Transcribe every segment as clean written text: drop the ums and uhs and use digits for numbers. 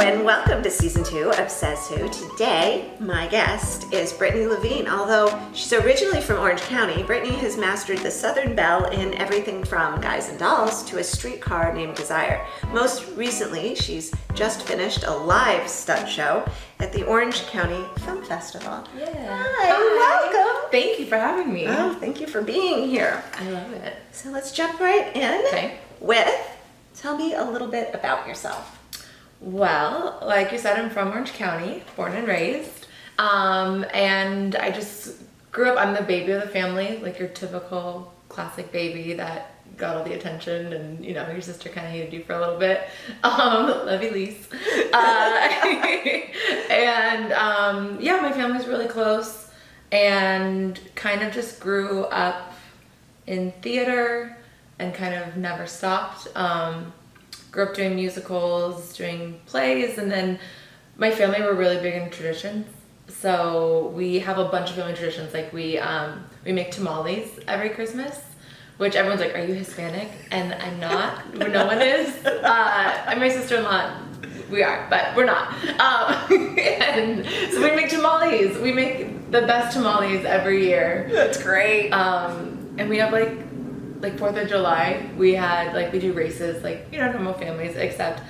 and welcome to season 2 of Says Who. Today, my guest is Brittney Levine. Although she's originally from Orange County, Brittney has mastered the Southern belle in everything from Guys and Dolls to A Streetcar Named Desire. Most recently, she's just finished a live stunt show at the Orange County Film Festival. Yeah. Hi, welcome. Thank you for having me. Oh, thank you for being here. I love it. So let's jump right in with, tell me a little bit about yourself. Well, like you said, I'm from Orange County, born and raised. And I just grew up, I'm the baby of the family, like your typical classic baby that got all the attention and, you know, your sister kind of hated you for a little bit. Love you, Lise. Yeah, my family's really close and kind of just grew up in theater and kind of never stopped. Grew up doing musicals, doing plays, and then my family were really big in traditions. So we have a bunch of family traditions. Like we make tamales every Christmas, which everyone's like, "Are you Hispanic?" And I'm not. No one is. And my sister-in-law, we are, but we're not. And so we make tamales. We make the best tamales every year. That's great. And we have like 4th of July, we do races, like, you know, normal families, except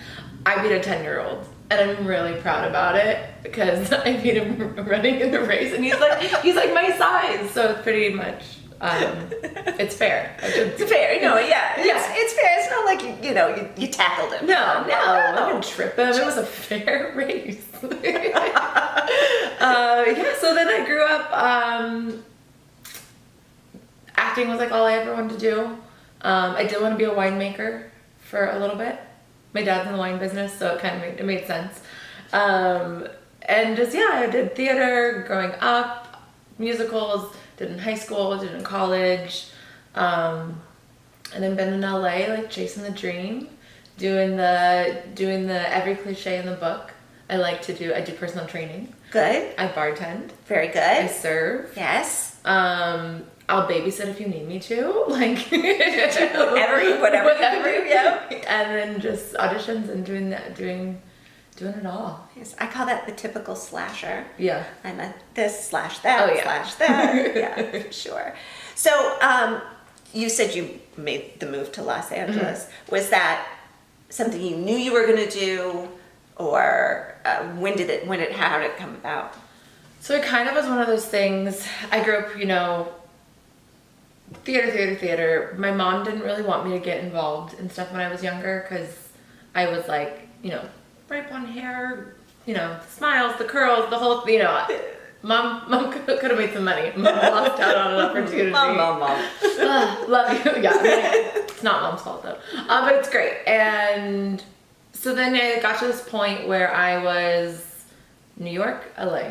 I beat a 10-year-old. And I'm really proud about it because I beat him running in the race and he's like my size. So it's pretty much, it's fair. It's fair, no, yeah. It's fair. It's not like, you tackled him. No, I didn't trip him. It was a fair race. So then I grew up, acting was like all I ever wanted to do. I did want to be a winemaker for a little bit. My dad's in the wine business, so it made sense. And just, I did theater growing up, musicals, did in high school, did in college, and then been in LA, like chasing the dream, doing the every cliche in the book. I do personal training. Good. I bartend. Very good. I serve. Yes. I'll babysit if you need me to, like whatever you can do, yeah. And then just auditions and doing it all. Yes, I call that the typical slasher. Yeah. I'm a this slash that slash that. Yeah, for sure. So, you said you made the move to Los Angeles. Mm-hmm. Was that something you knew you were going to do, or how did it come about? So it kind of was one of those things. I grew up, theater. My mom didn't really want me to get involved in stuff when I was younger because I was like, bright blonde hair, smiles, the curls, the whole, Mom could have made some money. Mom lost out on an opportunity. Mom. Love you. Yeah, it's not Mom's fault though. But it's great. And so then I got to this point where I was New York, LA.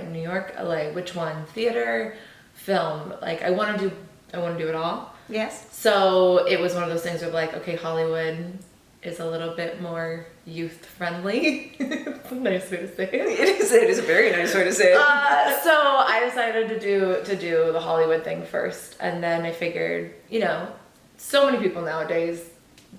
Which one? Theater, film. Like I want to do it all. Yes. So it was one of those things where okay, Hollywood is a little bit more youth friendly. It's a nice way to say it. It is a very nice way to say it. So I decided to do the Hollywood thing first, and then I figured, so many people nowadays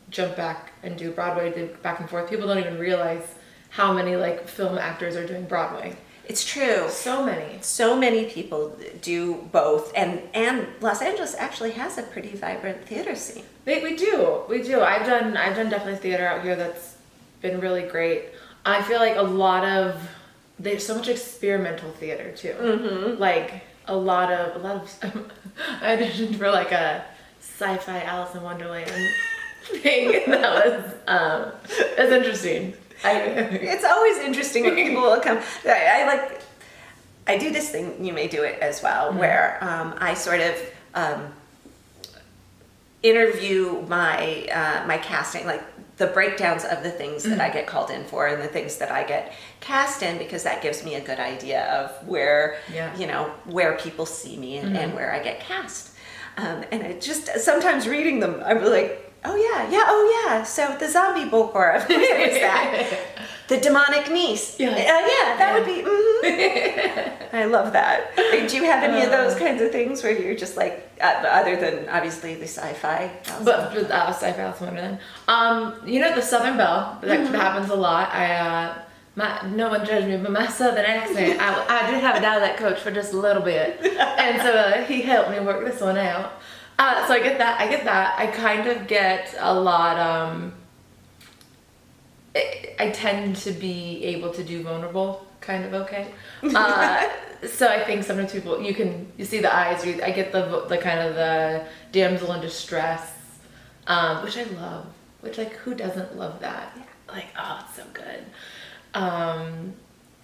jump back and do Broadway, do back and forth. People don't even realize how many film actors are doing Broadway. It's true. So many people do both, and Los Angeles actually has a pretty vibrant theater scene. We do. I've done definitely theater out here that's been really great. I feel like there's so much experimental theater too. Mm-hmm. Like a lot of I auditioned for like a sci-fi Alice in Wonderland thing. That's interesting. It's always interesting when people will come. I do this thing, you may do it as well, mm-hmm. where I sort of interview my casting, like the breakdowns of the things mm-hmm. that I get called in for and the things that I get cast in, because that gives me a good idea of where, where people see me and, mm-hmm. and where I get cast. And I just, sometimes reading them, I'm like, oh yeah. So the zombie Bokor, of course it was that. The demonic niece. Yeah. That would be, mm-hmm. I love that. Do you have any of those kinds of things where you're just like, other than obviously the sci-fi? But sci-fi Alice in Wonderland. The Southern Belle, that happens a lot. no one judged me, but my southern accent, I did have a dialect coach for just a little bit. And so he helped me work this one out. So I get that. I kind of get a lot, I tend to be able to do vulnerable kind of okay. So I think sometimes people, you see the eyes, I get the kind of the damsel in distress, which I love, which like, who doesn't love that? Yeah. Like, oh, it's so good.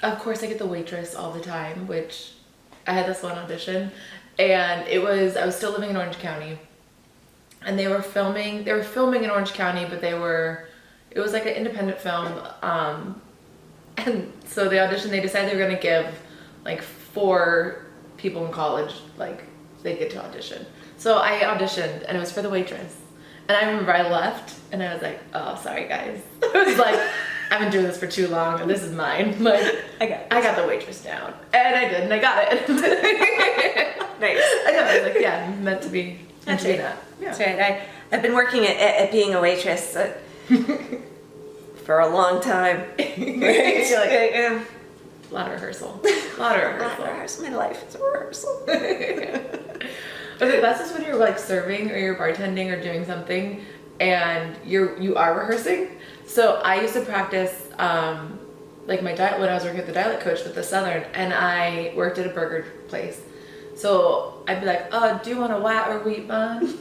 Of course I get the waitress all the time, which I had this one audition and I was still living in Orange County and they were filming in Orange County, but it was like an independent film. And so the audition, they decided they were going to give like 4 people in college, like they get to audition. So I auditioned and it was for the waitress. And I remember I left and I was like, oh, sorry guys. I was like, I've been doing this for too long and this is mine. Like, I got the waitress down. And I did, and I got it. Nice. I know, I was like, yeah, meant to be That's that. right. Yeah. That's right. I've been working at being a waitress for a long time. Right? You're like, Yeah. a lot of rehearsal. A lot of rehearsal. My life is a rehearsal. Okay, that's just when you're like serving or you're bartending or doing something and you are rehearsing. So I used to practice like my diet when I was working at the dialect coach with the Southern, and I worked at a burger place. So I'd be like, oh, do you want a white or wheat bun?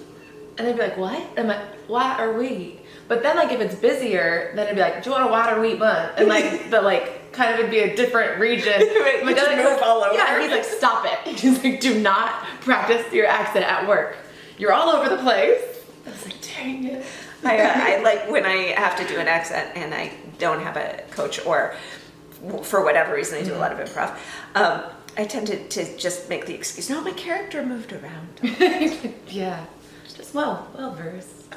And they'd be like, what? I'm like, white or wheat? But then like if it's busier, then I'd be like, do you want a white or wheat bun? And like the like kind of would be a different region. Right, My dialect coach, all over. yeah, he's like, stop it. He's like, do not practice your accent at work. You're all over the place. I was like, dang it. I like when I have to do an accent and I don't have a coach, or for whatever reason I do a lot of improv. I tend to just make the excuse, no, my character moved around. Yeah, just well versed.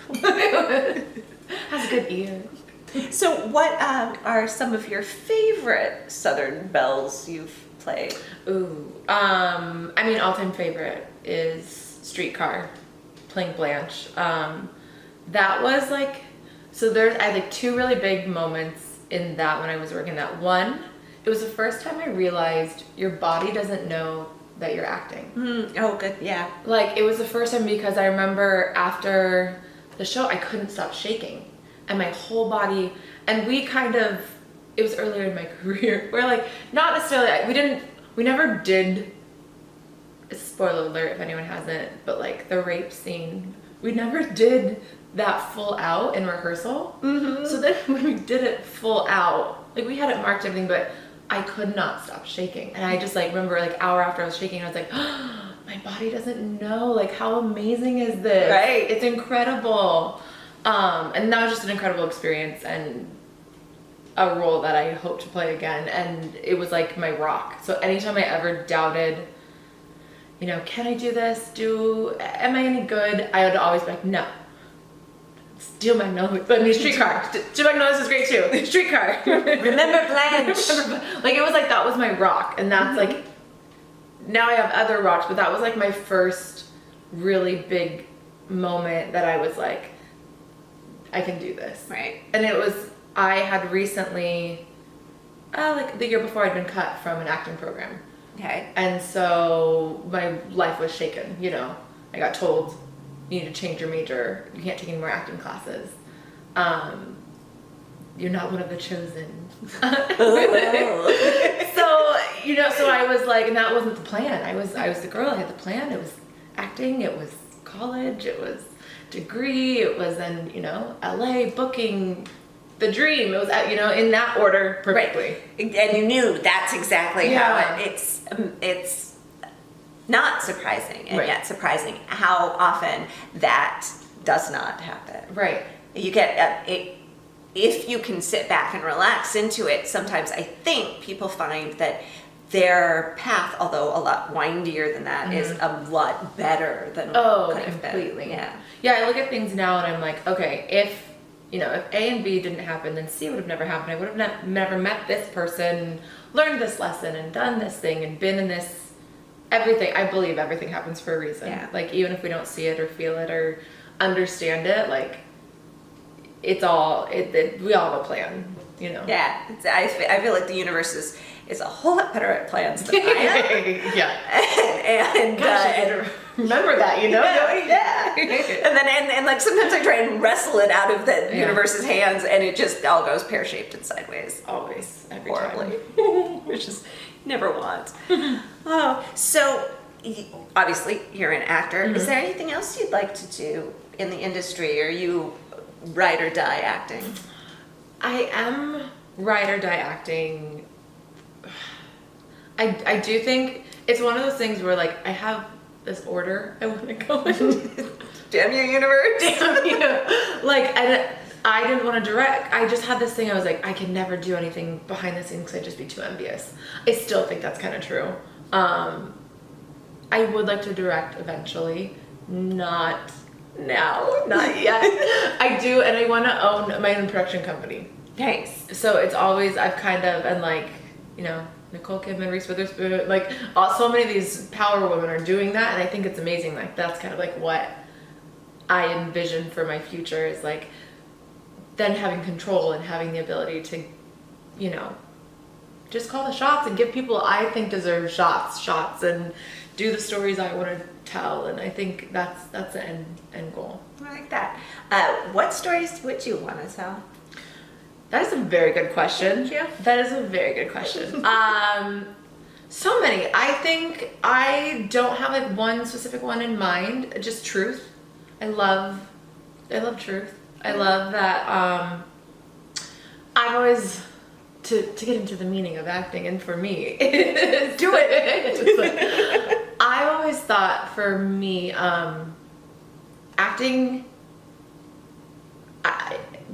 Has a good ear. So what are some of your favorite Southern belles you've played? Ooh, I mean, all-time favorite is Streetcar, playing Blanche. That was like, so I had like 2 really big moments in that when I was working that. One, it was the first time I realized your body doesn't know that you're acting. Oh, good, yeah. Like, it was the first time because I remember after the show, I couldn't stop shaking. And my whole body, and it was earlier in my career, where like, not necessarily, we never did, spoiler alert if anyone hasn't, but like the rape scene, we never did that full out in rehearsal. Mm-hmm. So then when we did it full out, like we had it marked everything, but I could not stop shaking. And I just like remember like hour after I was shaking, I was like, oh, my body doesn't know, like how amazing is this? Right. It's incredible. And that was just an incredible experience and a role that I hope to play again. And it was like my rock. So anytime I ever doubted, you know, can I do this? Am I any good? I would always be like, no. Steel Magnolia, but I mean, Streetcar. Steel Magnolias is great too. Streetcar. Remember Blanche. Like it was like, that was my rock. And that's like, now I have other rocks, but that was like my first really big moment that I was like, I can do this. Right. And I had recently, like the year before, I'd been cut from an acting program. Okay. And so my life was shaken, you know. I got told, you need to change your major. You can't take any more acting classes. You're not one of the chosen. So, you know, so I was like, and that wasn't the plan. I was the girl, I had the plan. It was acting, it was college, it was degree, it was then, you know, LA, booking, the dream. It was, you know, in that order perfectly. Right. And you knew that's exactly how it's not surprising, and yet surprising how often that does not happen. Right. You get if you can sit back and relax into it. Sometimes I think people find that their path, although a lot windier than that, is a lot better than what could have completely. been. Yeah. Yeah, I look at things now and I'm like, okay, if A and B didn't happen, then C would have never happened. I would have never met this person, learned this lesson, and done this thing, and been in this. Everything, I believe everything happens for a reason. Yeah. Like, even if we don't see it or feel it or understand it, like, it's all, we all have a plan. you know. Yeah, I feel like the universe is a whole lot better at plans than I am. Yeah. and Gosh, I gotta remember that, you know? Yeah. And then and like sometimes I try and wrestle it out of the universe's hands, and it just all goes pear-shaped and sideways. Always, every Horribly. time. Which is never want. Oh, so obviously you're an actor. Is there anything else you'd like to do in the industry? Are you ride or die acting? I am ride or die acting. I do think it's one of those things where like I have this order I want to go in. Damn you, universe. Damn you. Like I didn't want to direct. I just had this thing. I was like, I can never do anything behind the scenes because I'd just be too envious. I still think that's kind of true. I would like to direct eventually. Not now. Not yet. I do, and I want to own my own production company. Nice. So it's always, I've kind of, and like, you know, Nicole Kidman, Reese Witherspoon, like so many of these power women are doing that, and I think it's amazing. Like that's kind of like what I envision for my future is like then having control and having the ability to, you know, just call the shots and give people I think deserve shots and do the stories I want to tell. And I think that's the end goal. I like that. What stories would you want to tell? That is a very good question. Thank you. That is a very good question. So many. I think I don't have like one specific one in mind. Just truth. I love truth. I love that. I've always to get into the meaning of acting, and for me, Do it. I always thought for me, acting.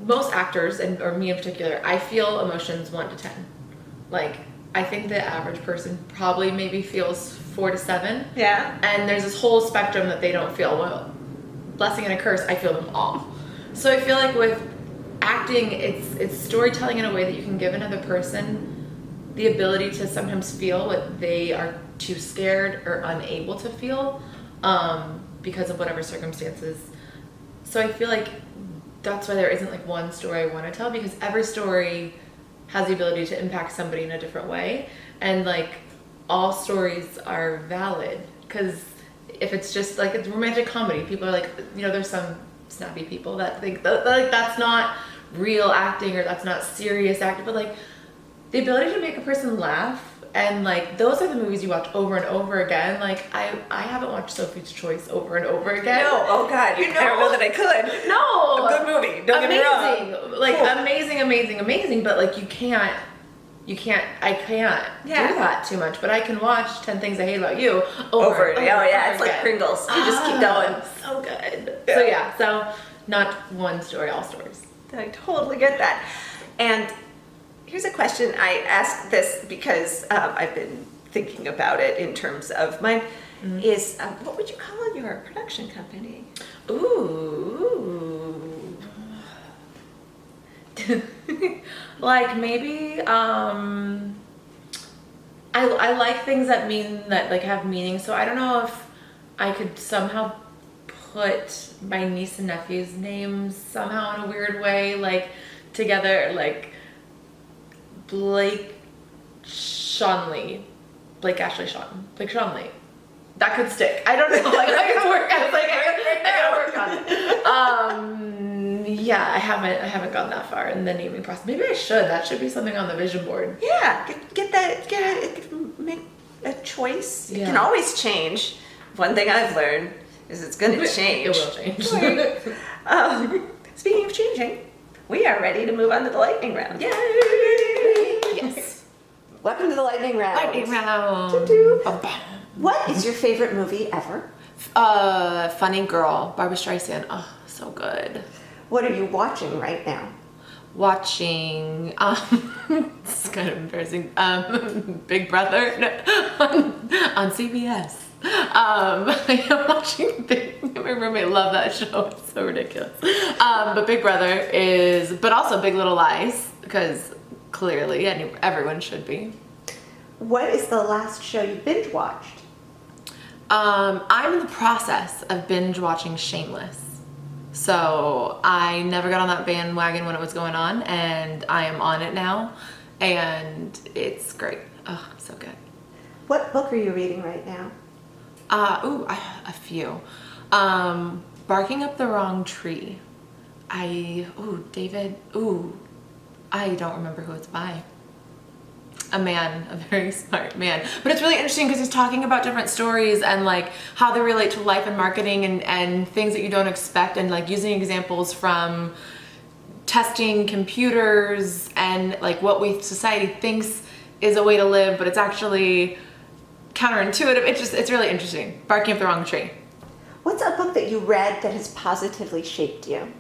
Most actors, or me in particular, I feel emotions 1 to 10. Like, I think the average person probably maybe feels 4 to 7. Yeah. And there's this whole spectrum that they don't feel. Well, blessing and a curse, I feel them all. So I feel like with acting, it's storytelling in a way that you can give another person the ability to sometimes feel what they are too scared or unable to feel because of whatever circumstances. So I feel like that's why there isn't like one story I want to tell, because every story has the ability to impact somebody in a different way, and like all stories are valid. Because if it's just like it's romantic comedy, people are like, you know, there's some snappy people that think that like that's not real acting or that's not serious acting, but like the ability to make a person laugh. And like those are the movies you watch over and over again. Like I haven't watched Sophie's Choice over and over again. No, oh God, I don't know that I could. No, a good movie. Don't get me wrong. Like Cool. amazing. But like I can't do that too much. But I can watch 10 Things I Hate About You over. Oh yeah, it's like Pringles. You just keep going. So good. So not one story, all stories. I totally get that. And here's a question. I ask this because I've been thinking about it in terms of mine. Is what would you call your production company? Ooh. Like maybe I like things that like have meaning. So I don't know if I could somehow put my niece and nephew's names somehow in a weird way, like together, like Blake Ashley Shawnlee. That could stick. I don't know. Like that could work. I was like, I gotta work on it. Yeah, I haven't gotten that far in the naming process. Maybe I should. That should be something on the vision board. Yeah, make a choice. Yeah. It can always change. One thing I've learned is it's going to change. It will change. Speaking of changing, we are ready to move on to the lightning round. Yay! Yes. Welcome to the lightning round. Lightning round. Doo-doo. What is your favorite movie ever? Funny Girl, Barbra Streisand. Oh, so good. What are you watching right now? Watching, it's kind of embarrassing, Big Brother on CBS. I am watching my roommate loved that show. It's so ridiculous. But Big Brother but also Big Little Lies, because clearly everyone should be. What is the last show you binge watched? I'm in the process of binge watching Shameless. So I never got on that bandwagon when it was going on, and I am on it now, and it's great. Oh, so good. What book are you reading right now? A few. Barking Up the Wrong Tree. I don't remember who it's by. A very smart man. But it's really interesting because he's talking about different stories and like how they relate to life and marketing and things that you don't expect, and like using examples from testing computers and like what society thinks is a way to live, but it's actually counterintuitive. It's really interesting. Barking Up the Wrong Tree. What's a book that you read that has positively shaped you?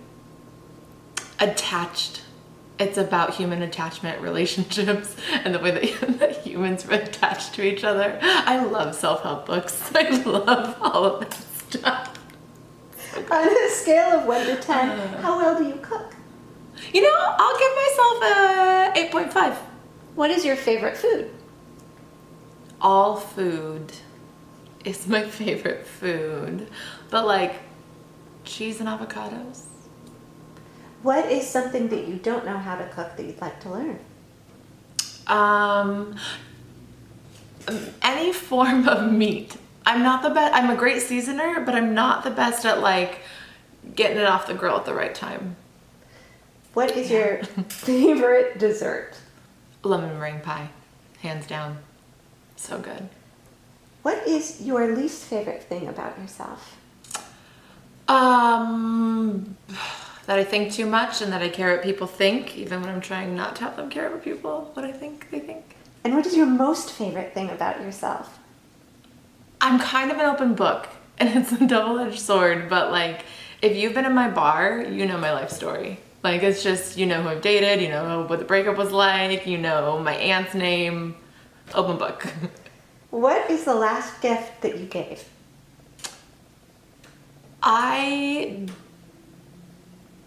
Attached. It's about human attachment relationships and the way that humans are attached to each other. I love self-help books. I love all of that stuff. On a scale of 1 to 10, how well do you cook? I'll give myself a 8.5. What is your favorite food? All food is my favorite food, but like cheese and avocados. What is something that you don't know how to cook that you'd like to learn? Any form of meat. I'm not the best. I'm a great seasoner, but I'm not the best at like getting it off the grill at the right time. What is your favorite dessert? Lemon meringue pie, hands down. So good. What is your least favorite thing about yourself? That I think too much and that I care what people think, even when I'm trying not to have them care what they think. And what is your most favorite thing about yourself? I'm kind of an open book, and it's a double-edged sword, but like, if you've been in my bar, you know my life story. Like, it's just, who I've dated, what the breakup was like, my aunt's name, open book. What is the last gift that you gave?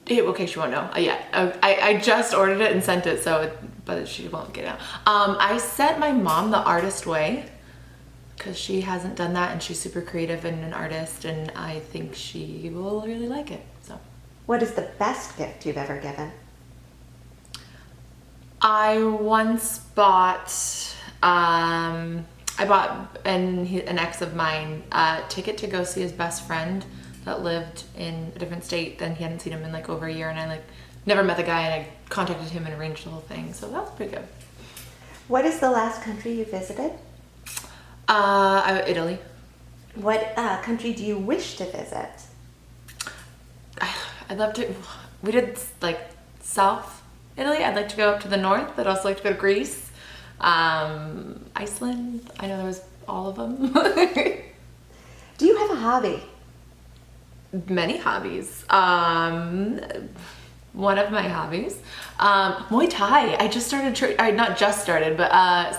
Okay, she won't know yet. I just ordered it and sent it, but she won't get it out. I sent my mom The Artist Way because she hasn't done that, and she's super creative and an artist, and I think she will really like it. So, what is the best gift you've ever given? I once bought. I bought an ex of mine a ticket to go see his best friend that lived in a different state. Then he hadn't seen him in like over a year, and I never met the guy, and I contacted him and arranged the whole thing. So that was pretty good. What is the last country you visited? Italy. What country do you wish to visit? I'd love to. We did like South Italy. I'd like to go up to the north. I'd also like to go to Greece, Iceland. I know there was all of them. Do you have a hobby? Many hobbies. One of my hobbies, Muay Thai. I just started, not just started, but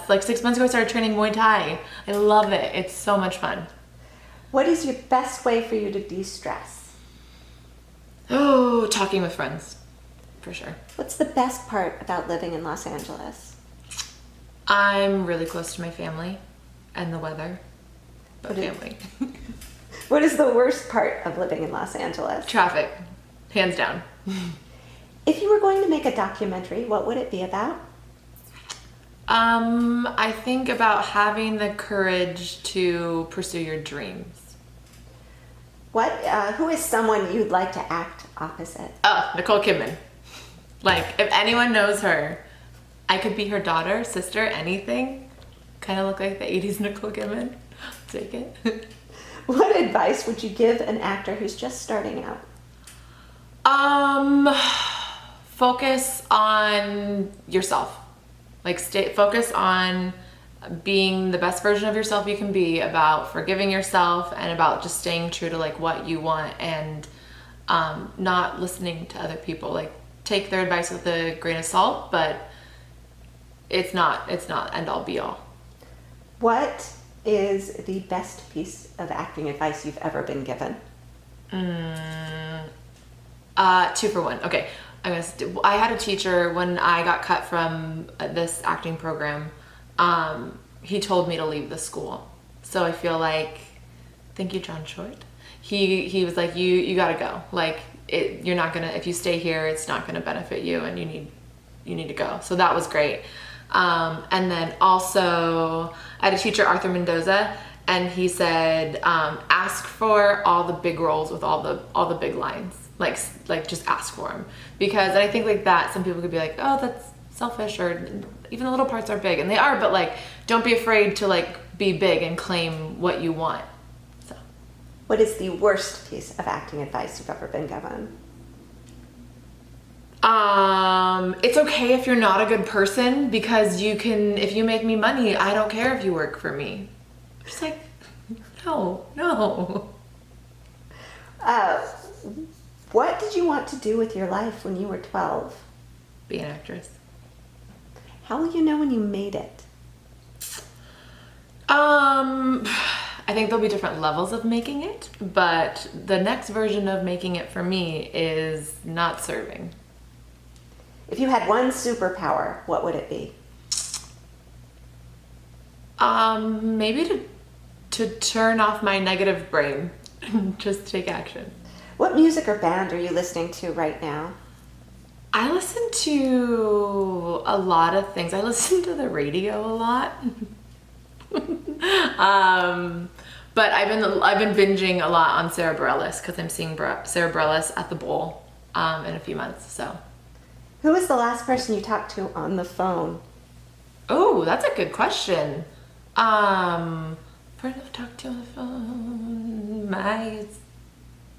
like 6 months ago I started training Muay Thai. I love it. It's so much fun. What is your best way for you to de-stress? Oh, talking with friends, for sure. What's the best part about living in Los Angeles? I'm really close to my family and the weather, but family. What is the worst part of living in Los Angeles? Traffic, hands down. If you were going to make a documentary, what would it be about? I think about having the courage to pursue your dreams. Who is someone you'd like to act opposite? Oh, Nicole Kidman. Like, if anyone knows her, I could be her daughter, sister, anything. Kind of look like the 80s Nicole Kidman. Take it. What advice would you give an actor who's just starting out? Focus on yourself. Like, focus on being the best version of yourself you can be, about forgiving yourself, and about just staying true to like what you want, and not listening to other people. Like, take their advice with a grain of salt, but it's not end all be all. What is the best piece of acting advice you've ever been given? 2 for 1. Okay. I had a teacher when I got cut from this acting program. He told me to leave the school. So I feel like, thank you, John Short. He was like, you gotta go. Like, you're not gonna, if you stay here, it's not gonna benefit you, and you need to go. So that was great. And then also I had a teacher, Arthur Mendoza, and he said, ask for all the big roles with all the big lines. Like just ask for them, because I think like that, some people could be like, oh, that's selfish, or even the little parts are big, and they are, but like, don't be afraid to like be big and claim what you want. So, what is the worst piece of acting advice you've ever been given? It's okay if you're not a good person, because if you make me money, I don't care if you work for me. Just like, no. What did you want to do with your life when you were 12? Be an actress. How will you know when you made it? I think there'll be different levels of making it, but the next version of making it for me is not serving. If you had one superpower, what would it be? Maybe to turn off my negative brain and just take action. What music or band are you listening to right now? I listen to a lot of things. I listen to the radio a lot. But I've been binging a lot on Sarah Bareilles, because I'm seeing Sarah Bareilles at the Bowl in a few months. So, who was the last person you talked to on the phone? Oh, that's a good question. Person I've talked to on the phone, my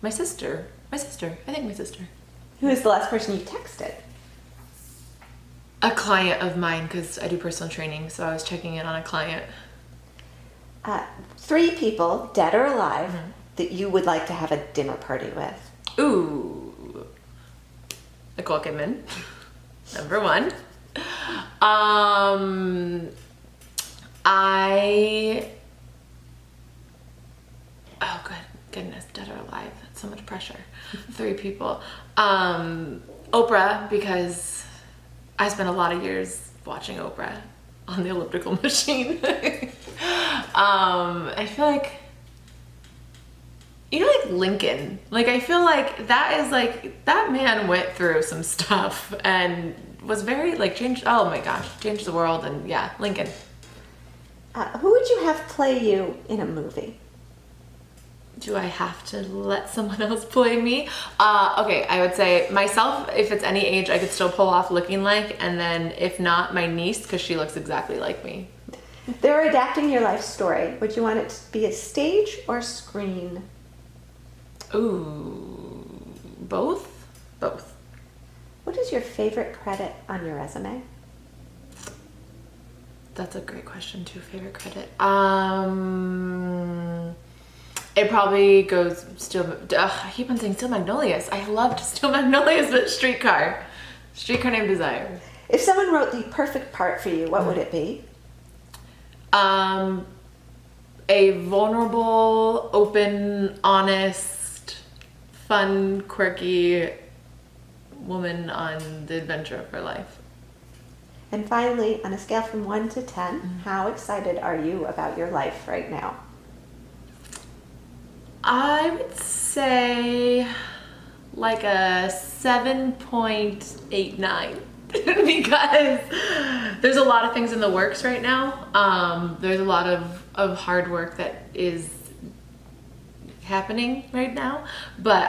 sister. I think my sister. Who is the last person you texted? A client of mine, because I do personal training, so I was checking in on a client. 3 people, dead or alive, that you would like to have a dinner party with. Ooh. Nicole Kidman, number 1. Goodness, dead or alive. That's so much pressure. 3 people. Oprah, because I spent a lot of years watching Oprah on the elliptical machine. I feel like, like Lincoln. Like, I feel like that is like, that man went through some stuff and was very like changed the world. And yeah, Lincoln. Who would you have play you in a movie? Do I have to let someone else play me? Okay, I would say myself. If it's any age, I could still pull off looking like, and then if not, my niece, because she looks exactly like me. They're adapting your life story. Would you want it to be a stage or screen? Ooh, both. What is your favorite credit on your resume? That's a great question too. Favorite credit? It probably goes I keep on saying Steel Magnolias. I loved Steel Magnolias, but Streetcar Named Desire. If someone wrote the perfect part for you, what would it be? A vulnerable, open, honest, fun, quirky woman on the adventure of her life. And finally, on a scale from 1 to 10, how excited are you about your life right now? I would say like a 7.89 because there's a lot of things in the works right now. There's a lot of hard work that is happening right now, but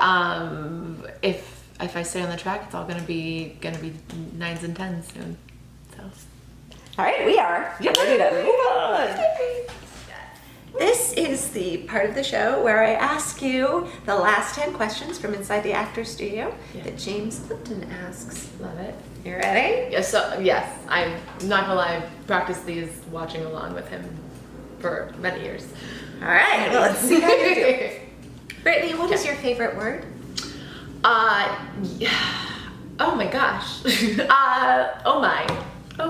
if I stay on the track, it's all gonna be 9s and 10s soon. So, all right, we are ready to move on. This is the part of the show where I ask you the last 10 questions from inside the actor's studio that James Clifton asks. Love it. You ready? Yes. So yes, I'm not gonna lie. I've practiced these watching along with him for many years. All right. Well, let's see how you do. Brittany, what is your favorite word? Oh my gosh. Oh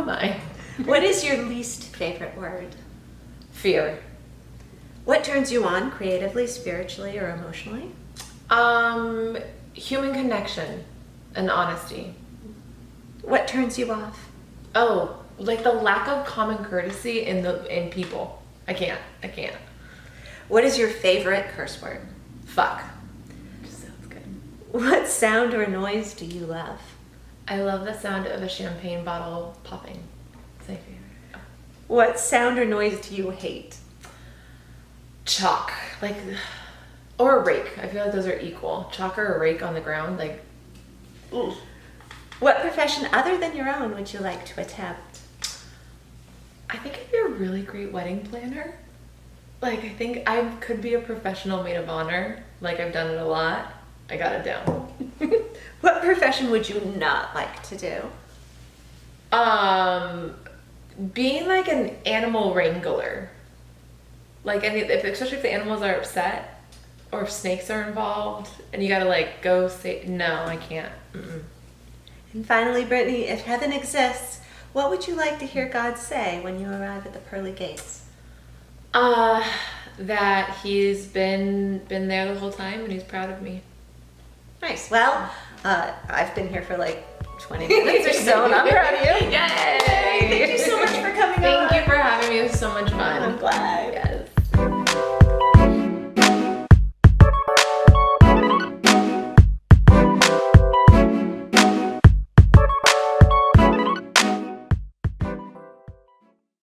my. What is your least favorite word? Fear. What turns you on creatively, spiritually, or emotionally? Human connection and honesty. What turns you off? Oh, like the lack of common courtesy in people. I can't. What is your favorite curse word? Fuck. Just sounds good. What sound or noise do you love? I love the sound of a champagne bottle popping. It's my favorite. What sound or noise do you hate? Chalk, like, or a rake. I feel like those are equal. Chalk or a rake on the ground, like, ooh. What profession other than your own would you like to attempt? I think I'd be a really great wedding planner. Like, I think I could be a professional maid of honor. Like, I've done it a lot. I got it down. What profession would you not like to do? Being like an animal wrangler. Like, especially if the animals are upset or if snakes are involved and you gotta like go say, no, I can't. Mm-mm. And finally, Brittany, if heaven exists, what would you like to hear God say when you arrive at the pearly gates? That he's been there the whole time and he's proud of me. Nice. Well, I've been here for like 20 minutes or so, and I'm proud of you. Yay! Thank you so much for coming on. Thank you for having me. It was so much fun. I'm glad.